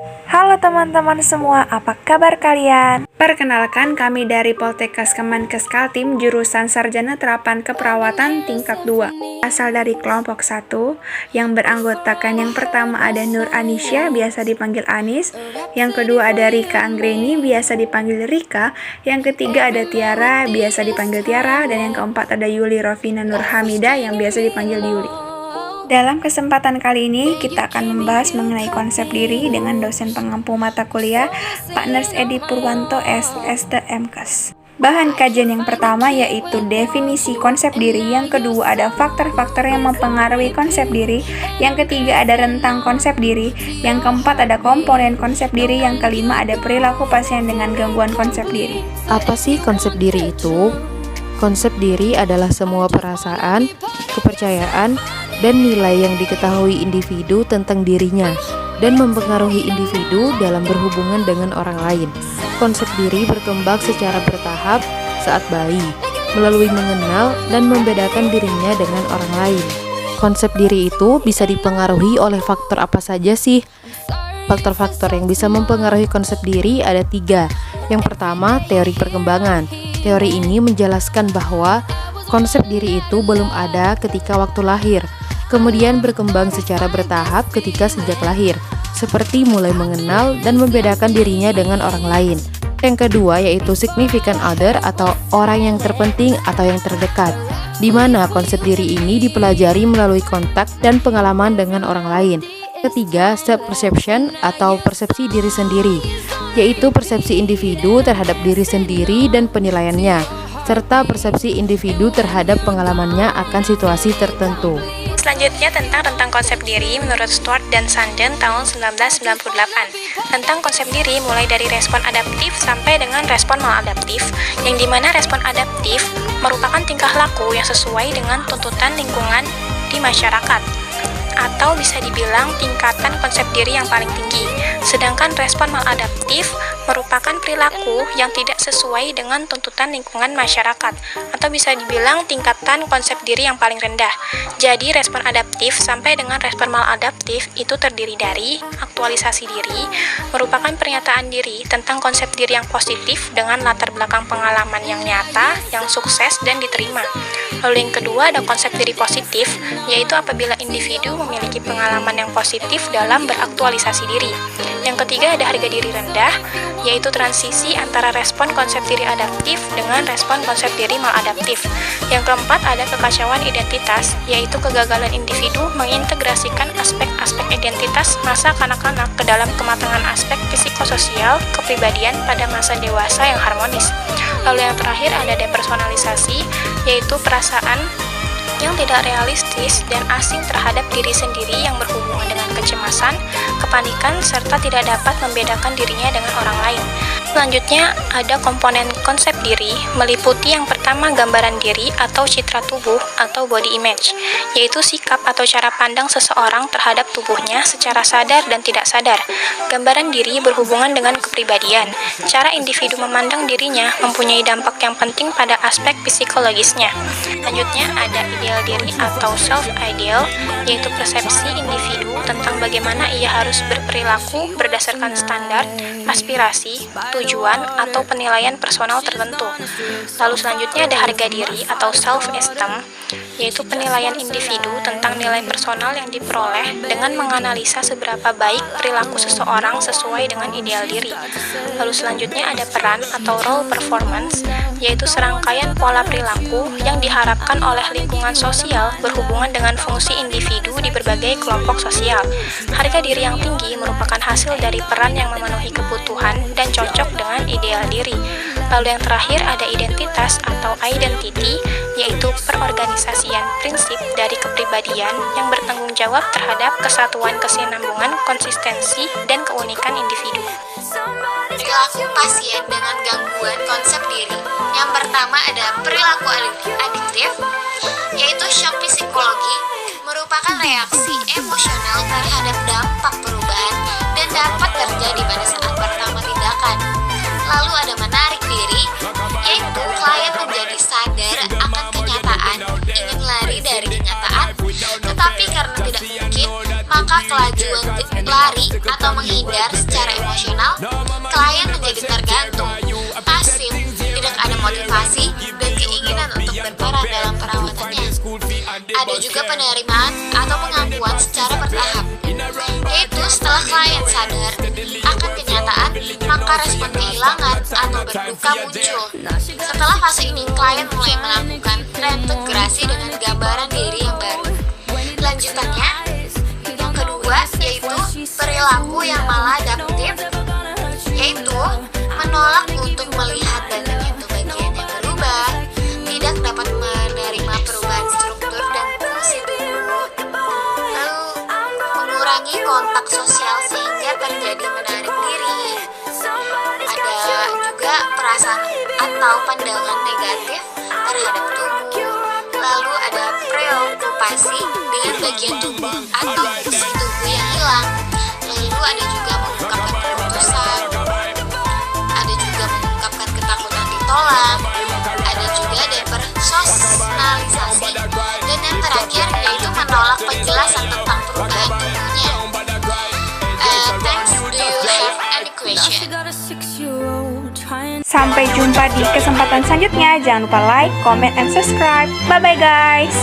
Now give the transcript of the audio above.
Halo teman-teman semua, apa kabar kalian? Perkenalkan, kami dari Poltekkes Kemenkes Kaltim jurusan Sarjana Terapan Keperawatan tingkat 2. Asal dari kelompok 1, yang beranggotakan yang pertama ada Nur Anisya, biasa dipanggil Anis. Yang kedua ada Rika Anggreni, biasa dipanggil Rika. Yang ketiga ada Tiara, biasa dipanggil Tiara. Dan yang keempat ada Yuli Rovina Nur Hamida, yang biasa dipanggil Yuli. Dalam kesempatan kali ini, kita akan membahas mengenai konsep diri dengan dosen pengampu mata kuliah, Pak Ners Edi Purwanto, SST MKes. Bahan kajian yang pertama yaitu definisi konsep diri, yang kedua ada faktor-faktor yang mempengaruhi konsep diri, yang ketiga ada rentang konsep diri, yang keempat ada komponen konsep diri, yang kelima ada perilaku pasien dengan gangguan konsep diri. Apa sih konsep diri itu? Konsep diri adalah semua perasaan, kepercayaan, dan nilai yang diketahui individu tentang dirinya dan mempengaruhi individu dalam berhubungan dengan orang lain. Konsep diri berkembang secara bertahap saat bayi, melalui mengenal dan membedakan dirinya dengan orang lain. Konsep diri itu bisa dipengaruhi oleh faktor apa saja sih? Faktor-faktor yang bisa mempengaruhi konsep diri ada 3. Yang pertama, teori perkembangan. Teori ini menjelaskan bahwa konsep diri itu belum ada ketika waktu lahir, kemudian berkembang secara bertahap ketika sejak lahir, seperti mulai mengenal dan membedakan dirinya dengan orang lain. Yang kedua yaitu significant other atau orang yang terpenting atau yang terdekat, di mana konsep diri ini dipelajari melalui kontak dan pengalaman dengan orang lain. Ketiga, self-perception atau persepsi diri sendiri, yaitu persepsi individu terhadap diri sendiri dan penilaiannya, serta persepsi individu terhadap pengalamannya akan situasi tertentu. Selanjutnya tentang rentang konsep diri menurut Stuart dan Sanden tahun 1998. Tentang konsep diri mulai dari respon adaptif sampai dengan respon maladaptif, yang dimana respon adaptif merupakan tingkah laku yang sesuai dengan tuntutan lingkungan di masyarakat, atau bisa dibilang tingkatan konsep diri yang paling tinggi. Sedangkan respon maladaptif merupakan perilaku yang tidak sesuai dengan tuntutan lingkungan masyarakat, atau bisa dibilang tingkatan konsep diri yang paling rendah. Jadi respon adaptif sampai dengan respon maladaptif itu terdiri dari aktualisasi diri, merupakan pernyataan diri tentang konsep diri yang positif dengan latar belakang pengalaman yang nyata, yang sukses dan diterima. Lalu yang kedua ada konsep diri positif, yaitu apabila individu memiliki pengalaman yang positif dalam beraktualisasi diri. Yang ketiga ada harga diri rendah, yaitu transisi antara respon konsep diri adaptif dengan respon konsep diri maladaptif. Yang keempat ada kekacauan identitas, yaitu kegagalan individu mengintegrasikan aspek-aspek identitas masa kanak-kanak ke dalam kematangan aspek psikososial kepribadian pada masa dewasa yang harmonis. Lalu yang terakhir ada depersonalisasi, yaitu perasaan yang tidak realistis dan asing terhadap diri sendiri yang berhubungan dengan kecemasan, kepanikan, serta tidak dapat membedakan dirinya dengan orang lain. Selanjutnya ada komponen konsep diri, meliputi yang pertama gambaran diri atau citra tubuh atau body image, yaitu sikap atau cara pandang seseorang terhadap tubuhnya secara sadar dan tidak sadar. Gambaran diri berhubungan dengan kepribadian. Cara individu memandang dirinya mempunyai dampak yang penting pada aspek psikologisnya. Selanjutnya ada ideal diri atau self-ideal, yaitu persepsi individu tentang bagaimana ia harus berperilaku berdasarkan standar, aspirasi, tujuan, atau penilaian personal tertentu. Lalu selanjutnya ada harga diri atau self-esteem, yaitu penilaian individu tentang nilai personal yang diperoleh dengan menganalisa seberapa baik perilaku seseorang sesuai dengan ideal diri. Lalu selanjutnya ada peran atau role performance, yaitu serangkaian pola perilaku yang diharapkan oleh lingkungan sosial berhubungan dengan fungsi individu di berbagai kelompok sosial. Harga diri yang tinggi merupakan hasil dari peran yang memenuhi kebutuhan dan cocok dengan ideal diri. Lalu yang terakhir ada identitas atau identity, yaitu perorganisasian prinsip dari kepribadian yang bertanggung jawab terhadap kesatuan, kesinambungan, konsistensi, dan keunikan individu. Perilaku pasien dengan gangguan konsep diri. Yang pertama ada perilaku adiktif, yaitu shock psikologi, merupakan reaksi emosional terhadap dampak perubahan dan dapat terjadi pada saat pertama tindakan. Lalu ada menarik diri, yaitu klien menjadi sadar akan kenyataan, ingin lari dari kenyataan, tetapi karena tidak mungkin, maka kelajuan lari atau menghindar secara juga penerimaan atau pengakuan secara bertahap, yaitu setelah klien sadar akan kenyataan, maka respon kehilangan atau berduka muncul. Setelah fase ini, klien mulai melakukan reintegrasi dengan gambaran diri yang baru. Lanjutannya, yang kedua yaitu perilaku yang maladaptif, yaitu menolak untuk melihat bagian-bagian yang berubah, tidak dapat menerima perubahan struktur dan fungsi tubuh, lalu mengurangi kontak sosial sehingga terjadi menarik diri. Ada juga perasaan atau pandangan negatif terhadap tubuh, lalu ada preokupasi dengan bagian tubuh atau fungsi tubuh yang hilang, lalu ada juga mengungkapkan keputusan, ada juga mengungkapkan ketakutan ditolak, ada juga depersonalisasi, dan yang terakhir yaitu menolak penjelasan tentang perubahan tubuhnya. Thanks, do you have any question? Sampai jumpa di kesempatan selanjutnya. Jangan lupa like, comment, and subscribe. Bye-bye guys.